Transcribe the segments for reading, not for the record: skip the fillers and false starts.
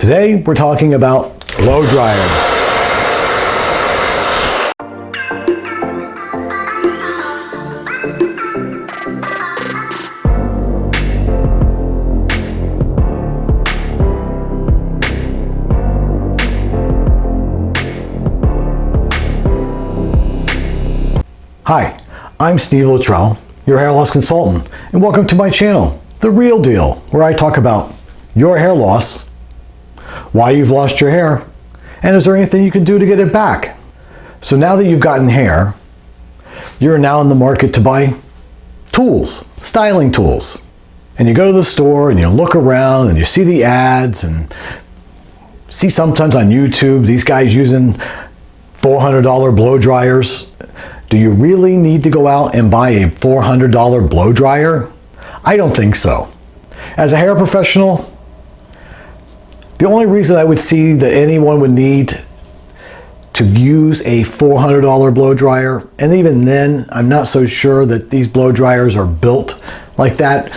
Today we're talking about blow dryers. Hi, I'm Steve Luttrell, your hair loss consultant, and welcome to my channel, The Real Deal, where I talk about your hair loss, why you've lost your hair, and is there anything you can do to get it back? So now that you've gotten hair, you're now in the market to buy tools, styling tools. And you go to the store and you look around and you see the ads and see sometimes on YouTube these guys using $400 blow dryers. Do you really need to go out and buy a $400 blow dryer? I don't think so. As a hair professional, the only reason I would see that anyone would need to use a $400 blow dryer, and even then, I'm not so sure that these blow dryers are built like that.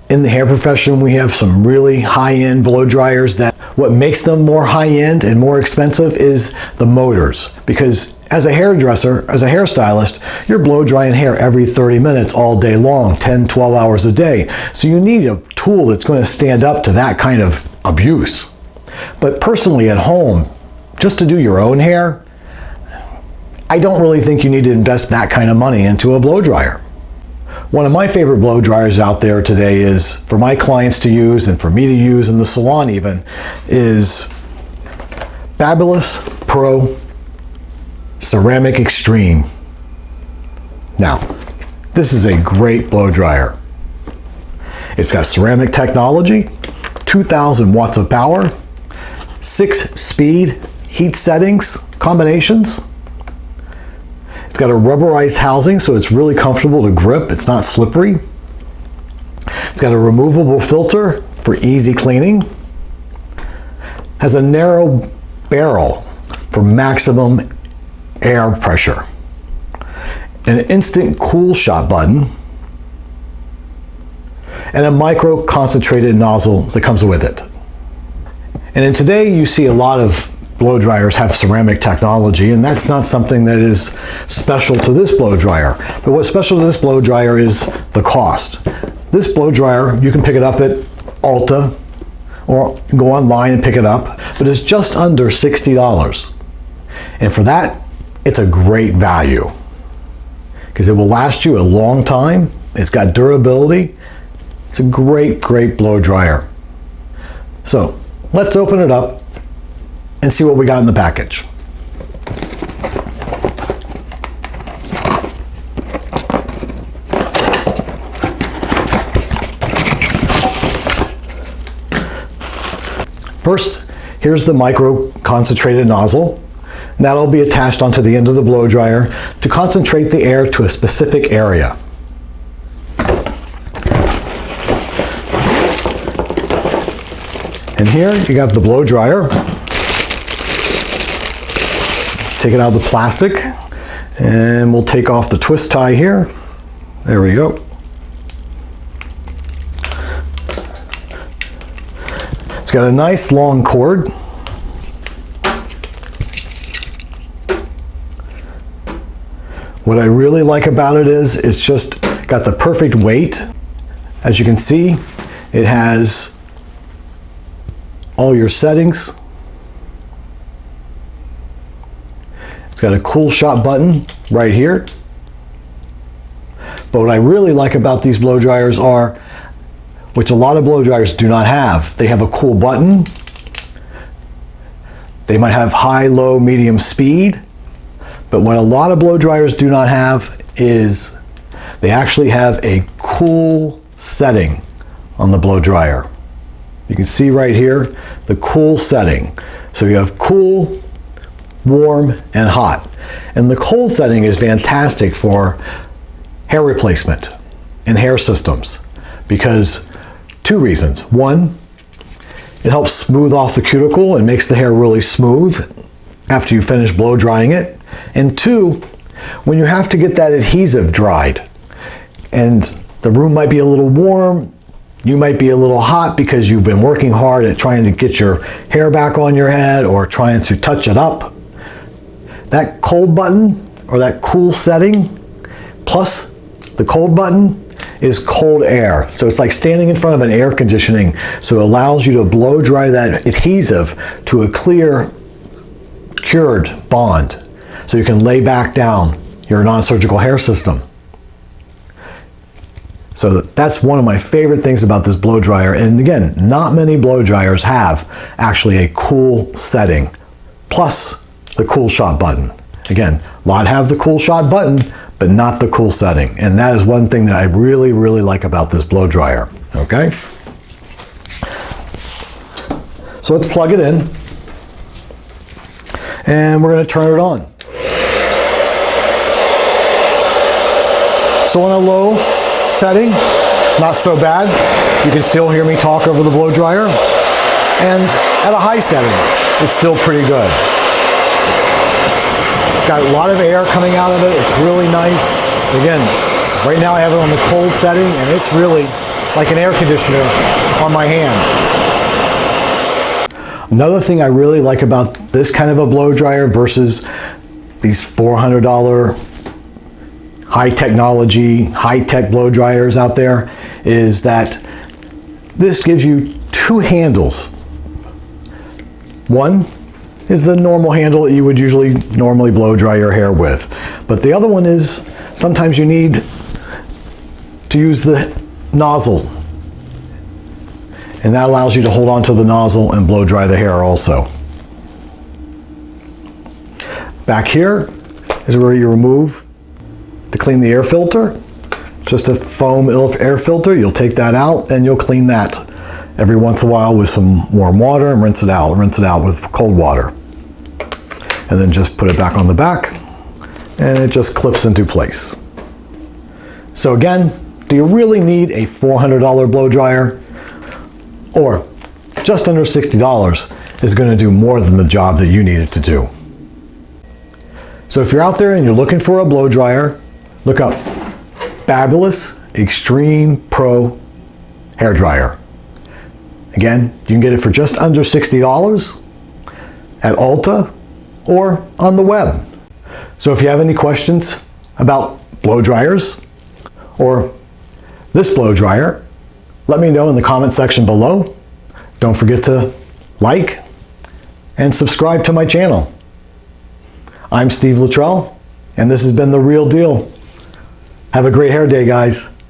In the hair profession, we have some really high-end blow dryers that what makes them more high-end and more expensive is the motors. Because as a hairdresser, as a hairstylist, you're blow drying hair every 30 minutes all day long, 10, 12 hours a day. So you need a tool that's going to stand up to that kind of abuse. But personally at home, just to do your own hair, I don't really think you need to invest that kind of money into a blow dryer. One of my favorite blow dryers out there today is, for my clients to use and for me to use in the salon even, is Fabulous Pro Ceramic Extreme. Now, this is a great blow dryer. It's got ceramic technology, 2,000 watts of power, 6 speed heat settings, combinations. It's got a rubberized housing, so it's really comfortable to grip. It's not slippery. It's got a removable filter for easy cleaning. Has a narrow barrel for maximum air pressure. An instant cool shot button. And a micro concentrated nozzle that comes with it. And in today you see a lot of blow dryers have ceramic technology, and that's not something that is special to this blow dryer. But what's special to this blow dryer is the cost. This blow dryer, you can pick it up at Ulta or go online and pick it up, but it's just under $60. And for that, it's a great value because it will last you a long time. It's got durability. It's a great, great blow dryer. So let's open it up and see what we got in the package. First, here's the micro concentrated nozzle. And that'll be attached onto the end of the blow dryer to concentrate the air to a specific area. And here you got the blow dryer. Take it out of the plastic, and we'll take off the twist tie here. There we go. It's got a nice long cord. What I really like about it is it's just got the perfect weight. As you can see, it has all your settings. It's got a cool shot button right here. But what I really like about these blow dryers are, which a lot of blow dryers do not have, they have a cool button. They might have high, low, medium speed. But what a lot of blow dryers do not have is they actually have a cool setting on the blow dryer. You can see right here the cool setting. So you have cool, warm, and hot. And the cold setting is fantastic for hair replacement and hair systems because two reasons. One, it helps smooth off the cuticle and makes the hair really smooth after you finish blow drying it. And two, when you have to get that adhesive dried and the room might be a little warm, You might be a little hot because you've been working hard at trying to get your hair back on your head or trying to touch it up. That cold button or that cool setting plus the cold button is cold air. So it's like standing in front of an air conditioning. So it allows you to blow dry that adhesive to a clear, cured bond. So you can lay back down your non-surgical hair system. So that's one of my favorite things about this blow dryer. And again, not many blow dryers have actually a cool setting plus the cool shot button. Again, a lot have the cool shot button, but not the cool setting. And that is one thing that I really, really like about this blow dryer. Okay? So let's plug it in. And we're going to turn it on. So on a low setting, not so bad. You can still hear me talk over the blow dryer. And at a high setting, it's still pretty good. Got a lot of air coming out of it. It's really nice. Again, right now I have it on the cold setting and it's really like an air conditioner on my hand. Another thing I really like about this kind of a blow dryer versus these $400 high technology, high-tech blow dryers out there is that this gives you two handles. One is the normal handle that you would usually normally blow dry your hair with. But the other one is sometimes you need to use the nozzle. And that allows you to hold onto the nozzle and blow dry the hair also. Back here is where you remove to clean the air filter. Just a foam air filter, you'll take that out and you'll clean that every once in a while with some warm water and rinse it out with cold water. And then just put it back on the back and it just clips into place. So again, do you really need a $400 blow dryer? Or just under $60 is going to do more than the job that you need it to do. So if you're out there and you're looking for a blow dryer, look up Fabulous Extreme Pro Hair Dryer. Again, you can get it for just under $60 at Ulta or on the web. So if you have any questions about blow dryers or this blow dryer, let me know in the comment section below. Don't forget to like and subscribe to my channel. I'm Steve Luttrell, and this has been The Real Deal. Have a great hair day, guys.